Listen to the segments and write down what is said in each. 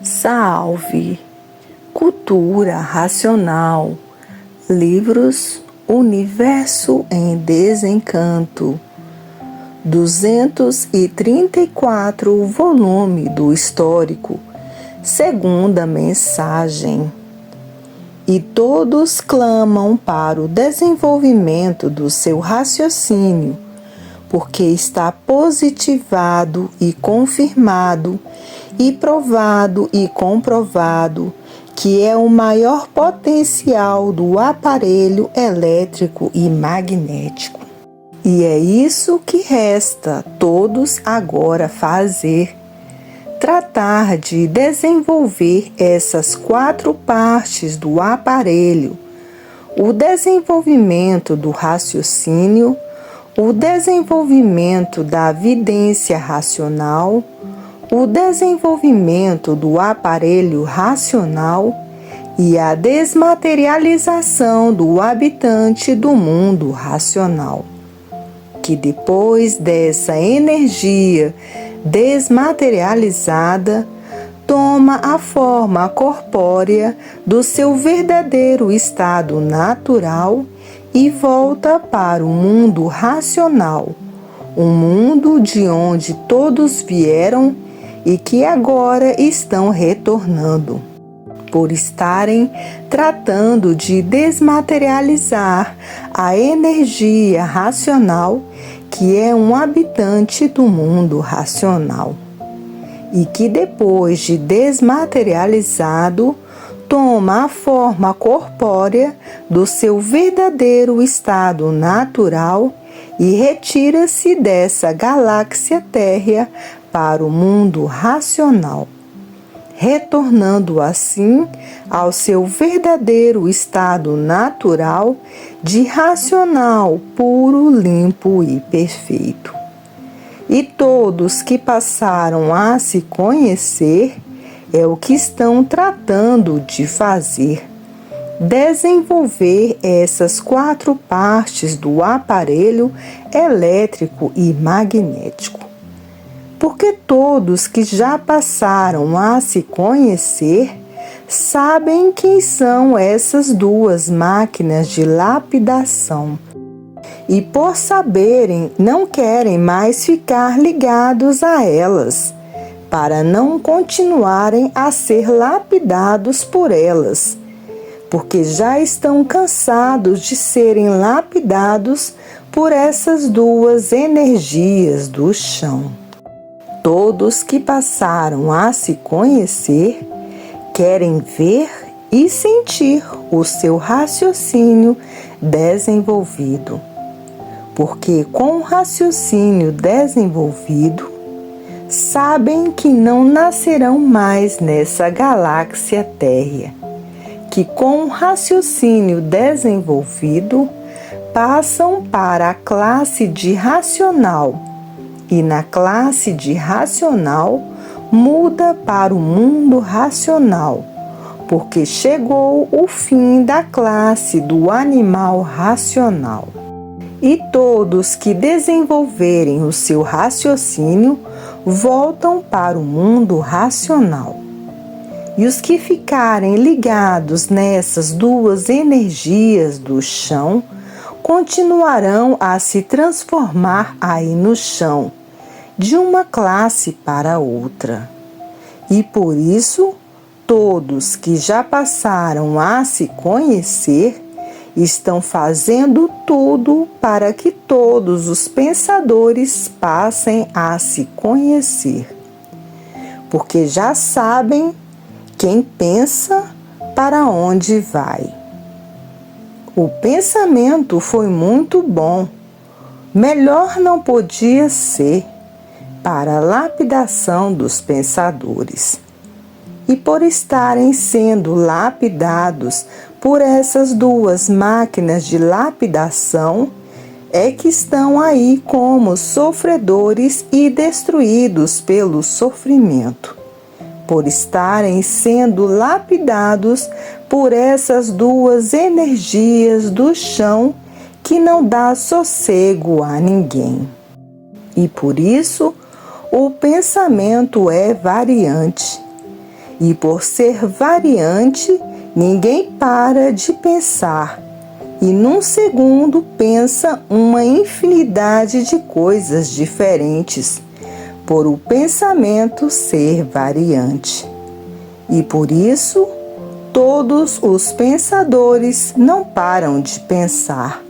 Salve! Cultura racional. Livros Universo em Desencanto. 234 volume do Histórico. Segunda mensagem. E todos clamam para o desenvolvimento do seu raciocínio, porque está positivado e confirmado e provado e comprovado que é o maior potencial do aparelho elétrico e magnético. E é isso que resta todos agora fazer: tratar de desenvolver essas 4 partes do aparelho: o desenvolvimento do raciocínio, o desenvolvimento da vidência racional, o desenvolvimento do aparelho racional e a desmaterialização do habitante do mundo racional, que depois dessa energia desmaterializada toma a forma corpórea do seu verdadeiro estado natural e volta para o mundo racional, um mundo de onde todos vieram e que agora estão retornando, por estarem tratando de desmaterializar a energia racional, que é um habitante do mundo racional, e que depois de desmaterializado, toma a forma corpórea do seu verdadeiro estado natural e retira-se dessa galáxia térrea para o mundo racional, retornando assim ao seu verdadeiro estado natural de racional puro, limpo e perfeito. E todos que passaram a se conhecer é o que estão tratando de fazer: desenvolver essas 4 partes do aparelho elétrico e magnético. Porque todos que já passaram a se conhecer sabem quem são essas 2 máquinas de lapidação. E por saberem, não querem mais ficar ligados a elas, para não continuarem a ser lapidados por elas, porque já estão cansados de serem lapidados por essas 2 energias do chão. Todos que passaram a se conhecer querem ver e sentir o seu raciocínio desenvolvido, porque com o raciocínio desenvolvido, sabem que não nascerão mais nessa galáxia térrea, que com o raciocínio desenvolvido passam para a classe de racional, e na classe de racional muda para o mundo racional, porque chegou o fim da classe do animal racional. E todos que desenvolverem o seu raciocínio voltam para o mundo racional. E os que ficarem ligados nessas 2 energias do chão continuarão a se transformar aí no chão, de uma classe para outra. E por isso, todos que já passaram a se conhecer estão fazendo tudo para que todos os pensadores passem a se conhecer, porque já sabem quem pensa para onde vai. O pensamento foi muito bom, melhor não podia ser, para a lapidação dos pensadores. E por estarem sendo lapidados por essas 2 máquinas de lapidação, é que estão aí como sofredores e destruídos pelo sofrimento, por estarem sendo lapidados por essas 2 energias do chão que não dá sossego a ninguém. E por isso o pensamento é variante E por ser variante, ninguém para de pensar, e num segundo pensa uma infinidade de coisas diferentes, por o pensamento ser variante. E por isso, todos os pensadores não param de pensar.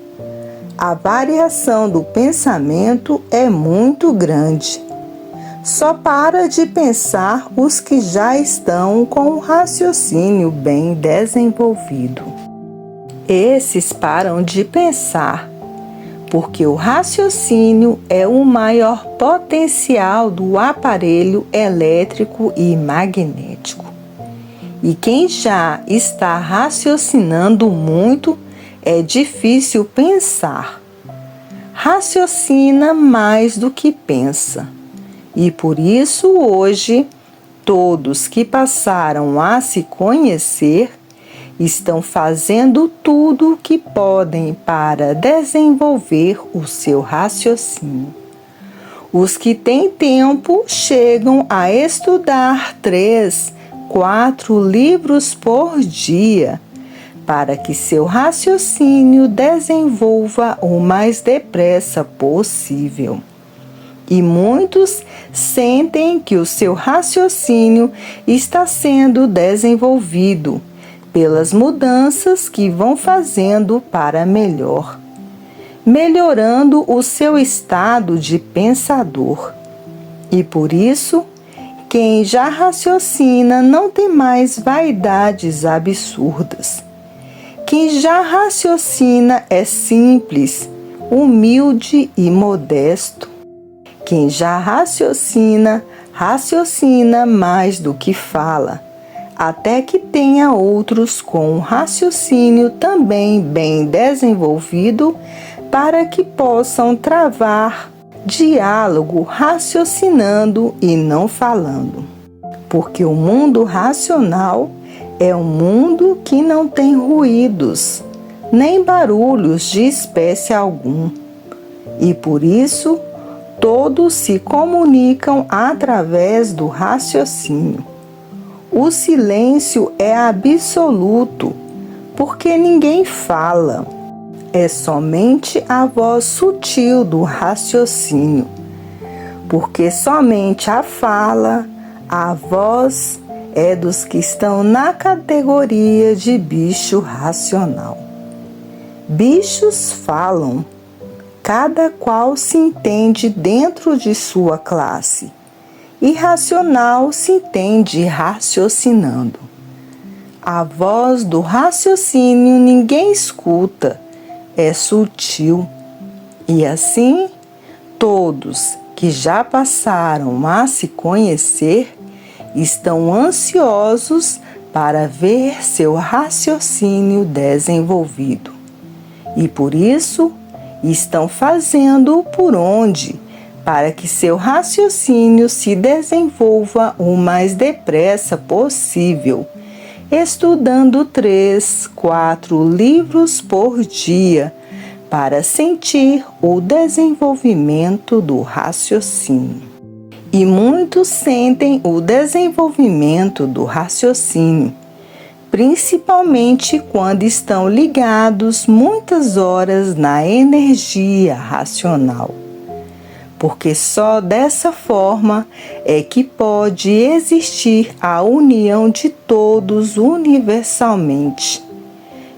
A variação do pensamento é muito grande. Só para de pensar os que já estão com o raciocínio bem desenvolvido. Esses param de pensar, porque o raciocínio é o maior potencial do aparelho elétrico e magnético. E quem já está raciocinando muito, é difícil pensar. Raciocina mais do que pensa. E por isso hoje, todos que passaram a se conhecer estão fazendo tudo o que podem para desenvolver o seu raciocínio. Os que têm tempo chegam a estudar 3, 4 livros por dia, para que seu raciocínio desenvolva o mais depressa possível. E muitos sentem que o seu raciocínio está sendo desenvolvido pelas mudanças que vão fazendo para melhor, melhorando o seu estado de pensador. E por isso, quem já raciocina não tem mais vaidades absurdas. Quem já raciocina é simples, humilde e modesto. Quem já raciocina, raciocina mais do que fala, até que tenha outros com um raciocínio também bem desenvolvido para que possam travar diálogo raciocinando e não falando. Porque o mundo racional é um mundo que não tem ruídos, nem barulhos de espécie algum. E por isso, todos se comunicam através do raciocínio. O silêncio é absoluto, porque ninguém fala. É somente a voz sutil do raciocínio, porque somente a fala, a voz é dos que estão na categoria de bicho racional. Bichos falam, cada qual se entende dentro de sua classe. Irracional se entende raciocinando. A voz do raciocínio ninguém escuta, é sutil. E assim, todos que já passaram a se conhecer estão ansiosos para ver seu raciocínio desenvolvido. E por isso, estão fazendo por onde, para que seu raciocínio se desenvolva o mais depressa possível, estudando 3, 4 livros por dia, para sentir o desenvolvimento do raciocínio. E muitos sentem o desenvolvimento do raciocínio, principalmente quando estão ligados muitas horas na energia racional. Porque só dessa forma é que pode existir a união de todos universalmente,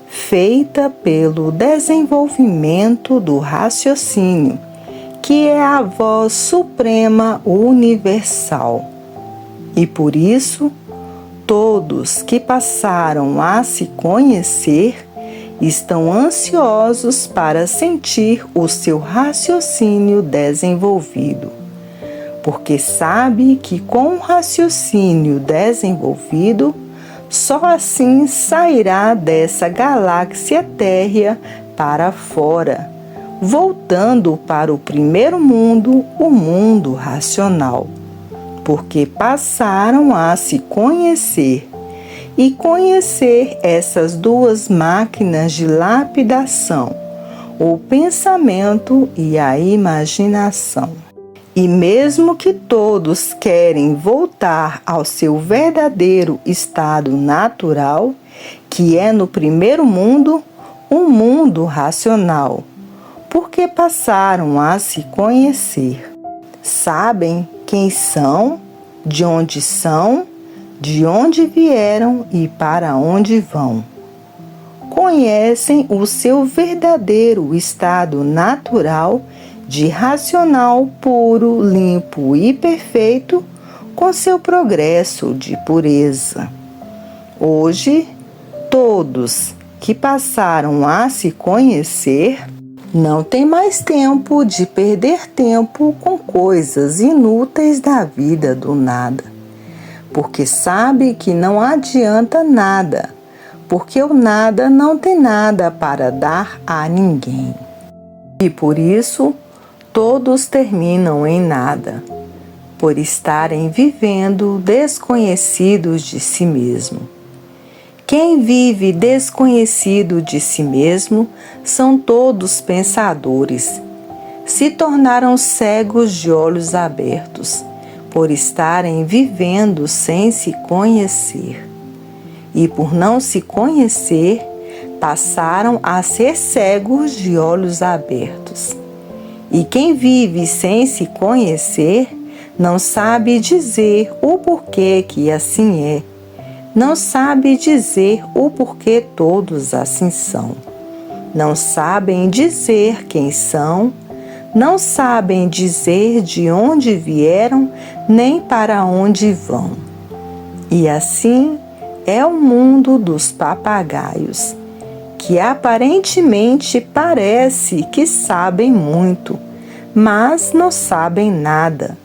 feita pelo desenvolvimento do raciocínio, que é a voz suprema universal. E por isso, todos que passaram a se conhecer estão ansiosos para sentir o seu raciocínio desenvolvido, porque sabe que com o raciocínio desenvolvido, só assim sairá dessa galáxia térrea para fora, voltando para o primeiro mundo, o mundo racional, porque passaram a se conhecer e conhecer essas duas máquinas de lapidação, o pensamento e a imaginação. E mesmo que todos querem voltar ao seu verdadeiro estado natural, que é no primeiro mundo, um mundo racional, porque passaram a se conhecer. Sabem quem são, de onde vieram e para onde vão. Conhecem o seu verdadeiro estado natural de racional puro, limpo e perfeito, com seu progresso de pureza. Hoje, todos que passaram a se conhecer não têm mais tempo de perder tempo com coisas inúteis da vida do nada, porque sabe que não adianta nada, porque o nada não tem nada para dar a ninguém. E por isso, todos terminam em nada, por estarem vivendo desconhecidos de si mesmo. Quem vive desconhecido de si mesmo são todos pensadores. Se tornaram cegos de olhos abertos, por estarem vivendo sem se conhecer. E por não se conhecer, passaram a ser cegos de olhos abertos. E quem vive sem se conhecer, não sabe dizer o porquê que assim é. Não sabe dizer o porquê todos assim são. Não sabem dizer quem são, não sabem dizer de onde vieram, nem para onde vão. E assim é o mundo dos papagaios, que aparentemente parece que sabem muito, mas não sabem nada,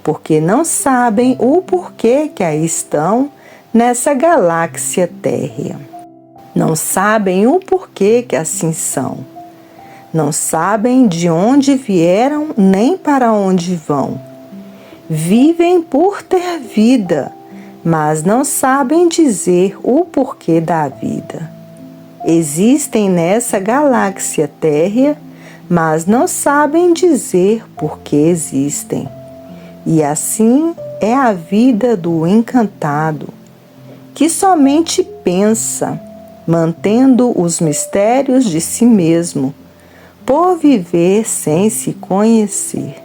porque não sabem o porquê que aí estão nessa galáxia térrea. Não sabem o porquê que assim são. Não sabem de onde vieram nem para onde vão. Vivem por ter vida, mas não sabem dizer o porquê da vida. Existem nessa galáxia térrea, mas não sabem dizer por que existem. E assim é a vida do encantado, que somente pensa, mantendo os mistérios de si mesmo, por viver sem se conhecer,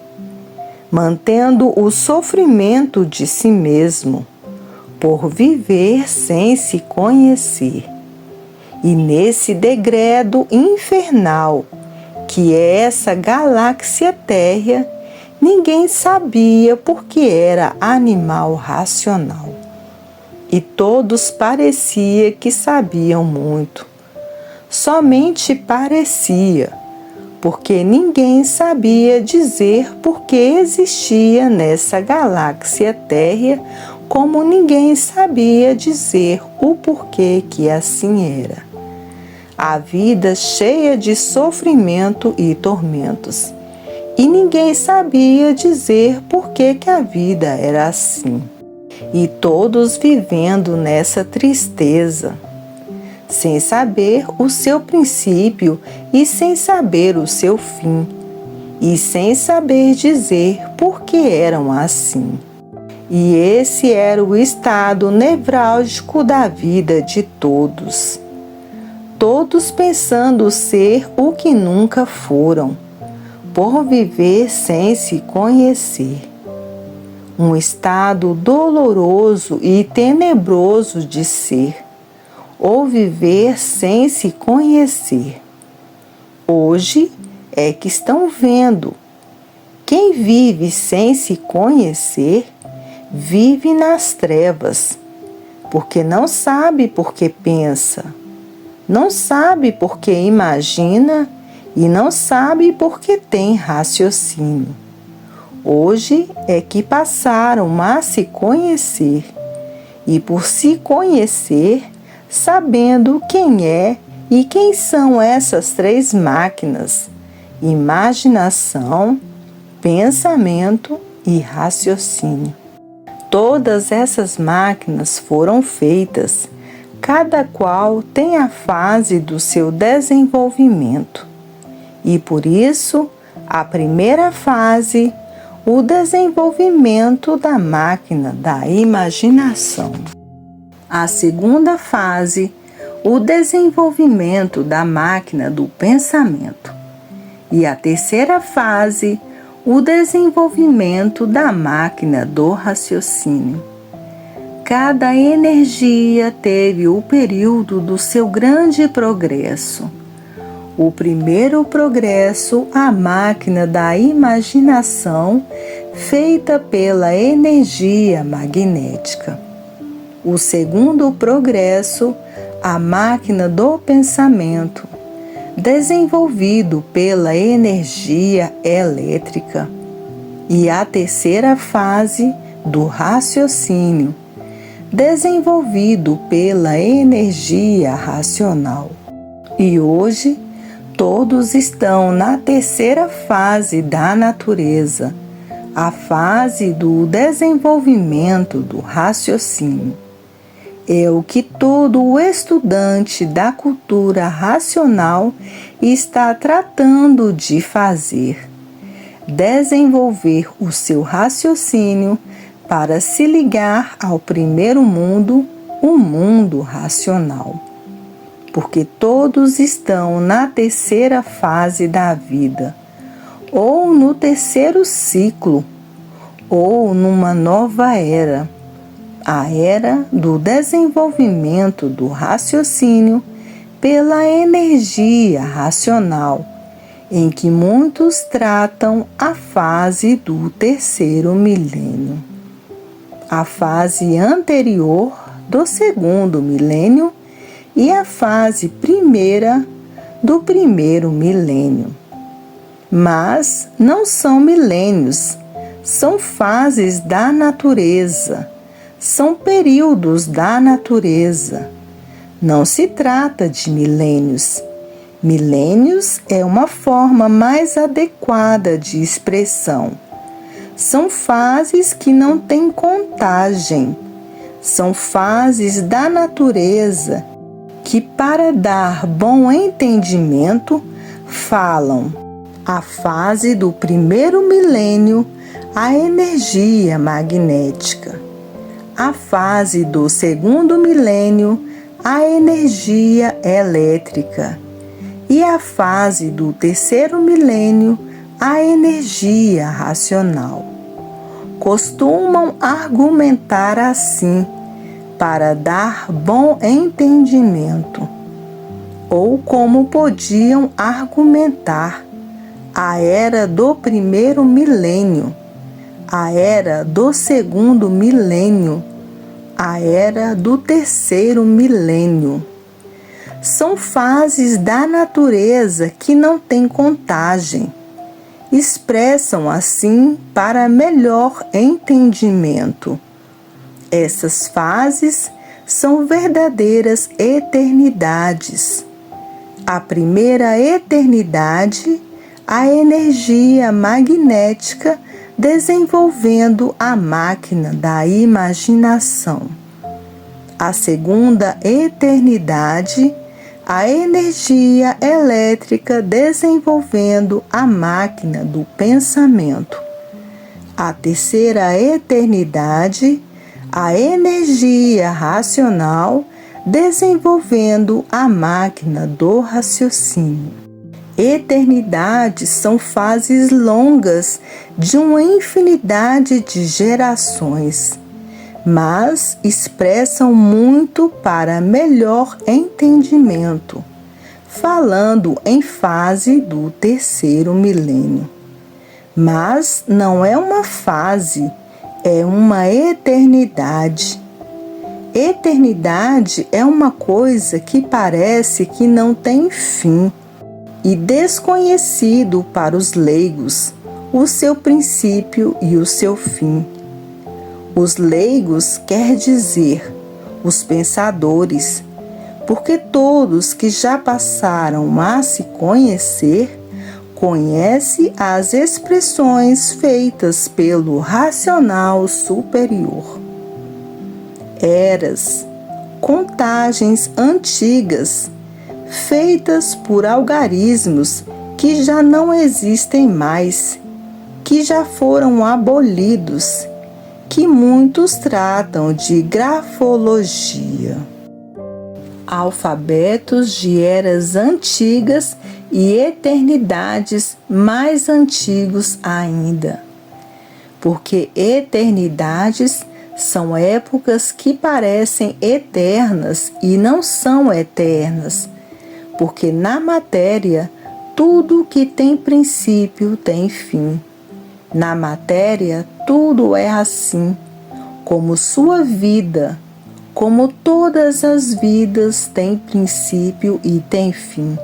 mantendo o sofrimento de si mesmo, por viver sem se conhecer. E nesse degredo infernal, que é essa galáxia térrea, ninguém sabia porque era animal racional. E todos parecia que sabiam muito. Somente parecia, porque ninguém sabia dizer por que existia nessa galáxia térrea, como ninguém sabia dizer o porquê que assim era. A vida cheia de sofrimento e tormentos, e ninguém sabia dizer por que a vida era assim. E todos vivendo nessa tristeza, sem saber o seu princípio e sem saber o seu fim, e sem saber dizer por que eram assim. E esse era o estado nevrálgico da vida de todos. Todos pensando ser o que nunca foram, por viver sem se conhecer. Um estado doloroso e tenebroso de ser, ou viver sem se conhecer. Hoje é que estão vendo. Quem vive sem se conhecer, vive nas trevas, porque não sabe por que pensa, não sabe por que imagina e não sabe por que tem raciocínio. Hoje é que passaram a se conhecer, e por se conhecer, sabendo quem é e quem são essas três máquinas: imaginação, pensamento e raciocínio. Todas essas máquinas foram feitas, cada qual tem a fase do seu desenvolvimento. E por isso, a primeira fase, o desenvolvimento da máquina da imaginação. A segunda fase, o desenvolvimento da máquina do pensamento. E a terceira fase, o desenvolvimento da máquina do raciocínio. Cada energia teve o período do seu grande progresso. O primeiro progresso, a máquina da imaginação, feita pela energia magnética. O segundo progresso, a máquina do pensamento, desenvolvido pela energia elétrica. E a terceira fase, do raciocínio, desenvolvido pela energia racional. E hoje, todos estão na terceira fase da natureza, a fase do desenvolvimento do raciocínio. É o que todo estudante da cultura racional está tratando de fazer: desenvolver o seu raciocínio para se ligar ao primeiro mundo, o mundo racional. Porque todos estão na terceira fase da vida, ou no terceiro ciclo, ou numa nova era, a era do desenvolvimento do raciocínio pela energia racional, em que muitos tratam a fase do terceiro milênio. A fase anterior do segundo milênio e a fase primeira do primeiro milênio. Mas não são milênios, são fases da natureza, são períodos da natureza. Não se trata de milênios. Milênios é uma forma mais adequada de expressão. São fases que não têm contagem. São fases da natureza que, para dar bom entendimento, falam a fase do primeiro milênio, a energia magnética. A fase do segundo milênio, a energia elétrica. E a fase do terceiro milênio, a energia racional. Costumam argumentar assim, para dar bom entendimento. Ou como podiam argumentar: a era do primeiro milênio, a era do segundo milênio, a era do terceiro milênio. São fases da natureza que não têm contagem. Expressam assim para melhor entendimento. Essas fases são verdadeiras eternidades. A primeira eternidade, a energia magnética desenvolvendo a máquina da imaginação. A segunda eternidade, a energia elétrica desenvolvendo a máquina do pensamento. A terceira eternidade, a energia racional desenvolvendo a máquina do raciocínio. Eternidades são fases longas de uma infinidade de gerações, mas expressam muito para melhor entendimento, falando em fase do terceiro milênio. Mas não é uma fase, é uma eternidade. Eternidade é uma coisa que parece que não tem fim e desconhecido para os leigos, o seu princípio e o seu fim. Os leigos quer dizer os pensadores, porque todos que já passaram a se conhecer, conhecem as expressões feitas pelo racional superior. Eras, contagens antigas, feitas por algarismos que já não existem mais, que já foram abolidos, que muitos tratam de grafologia. Alfabetos de eras antigas e eternidades mais antigos ainda. Porque eternidades são épocas que parecem eternas e não são eternas, porque na matéria tudo que tem princípio tem fim. Na matéria tudo é assim, como sua vida, como todas as vidas têm princípio e têm fim.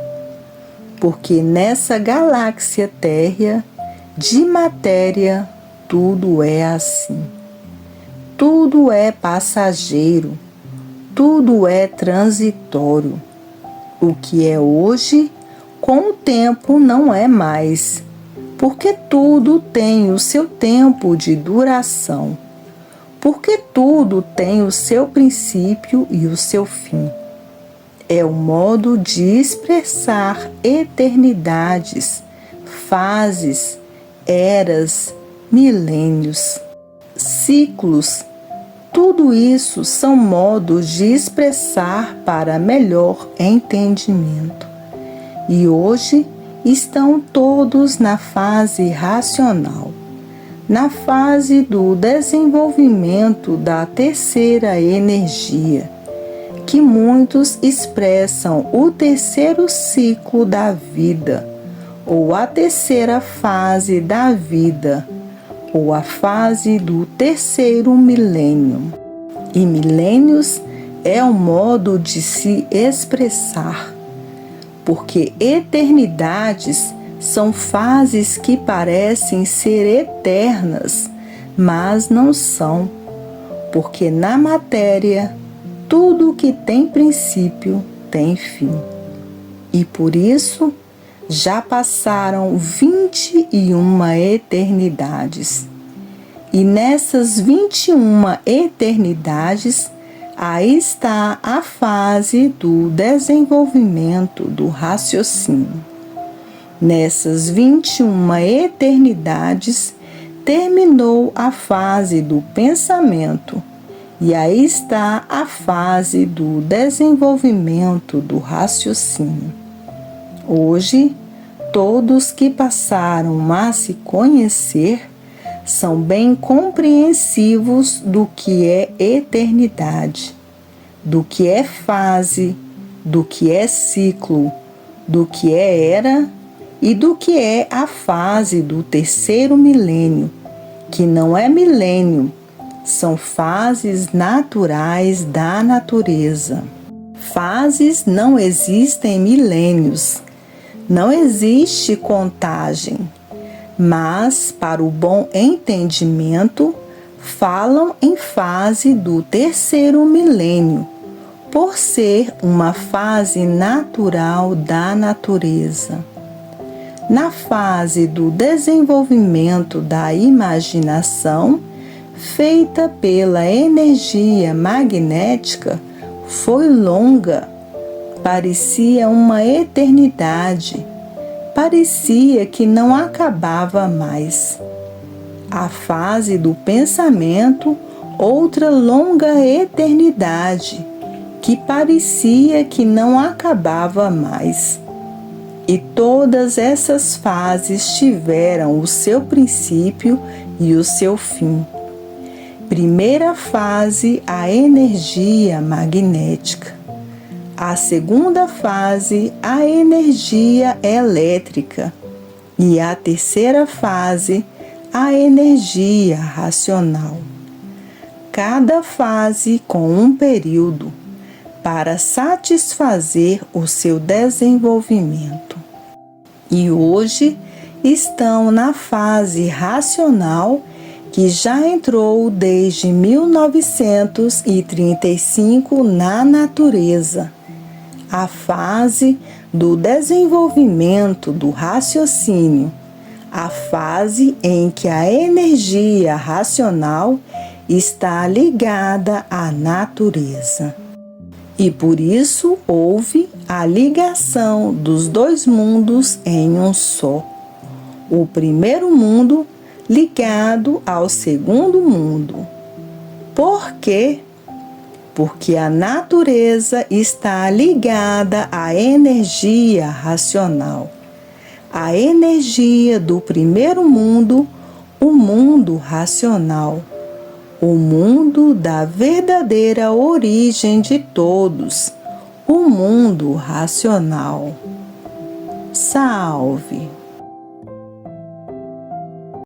Porque nessa galáxia térrea, de matéria, tudo é assim. Tudo é passageiro, tudo é transitório. O que é hoje, com o tempo não é mais, porque tudo tem o seu tempo de duração, porque tudo tem o seu princípio e o seu fim. É o modo de expressar eternidades, fases, eras, milênios, ciclos. Tudo isso são modos de expressar para melhor entendimento. E hoje estão todos na fase racional, na fase do desenvolvimento da terceira energia, que muitos expressam o terceiro ciclo da vida, ou a terceira fase da vida, ou a fase do terceiro milênio. E milênios é o modo de se expressar, porque eternidades são fases que parecem ser eternas, mas não são, porque na matéria tudo que tem princípio tem fim. E por isso já passaram 21 eternidades. E nessas 21 eternidades, aí está a fase do desenvolvimento do raciocínio. Nessas 21 eternidades, terminou a fase do pensamento, e aí está a fase do desenvolvimento do raciocínio. Hoje, todos que passaram a se conhecer são bem compreensivos do que é eternidade, do que é fase, do que é ciclo, do que é era e do que é a fase do terceiro milênio, que não é milênio, são fases naturais da natureza. Fases não existem milênios, não existe contagem, mas, para o bom entendimento, falam em fase do terceiro milênio, por ser uma fase natural da natureza. Na fase do desenvolvimento da imaginação, feita pela energia magnética, foi longa, parecia uma eternidade, parecia que não acabava mais. A fase do pensamento, outra longa eternidade, que parecia que não acabava mais. E todas essas fases tiveram o seu princípio e o seu fim. Primeira fase, a energia magnética. A segunda fase, a energia elétrica. E a terceira fase, a energia racional. Cada fase com um período para satisfazer o seu desenvolvimento. E hoje estão na fase racional, que já entrou desde 1935 na natureza. A fase do desenvolvimento do raciocínio, a fase em que a energia racional está ligada à natureza. E por isso houve a ligação dos dois mundos em um só. O primeiro mundo ligado ao segundo mundo. Por quê? Porque a natureza está ligada à energia racional. A energia do primeiro mundo, o mundo racional, o mundo da verdadeira origem de todos, o mundo racional. Salve!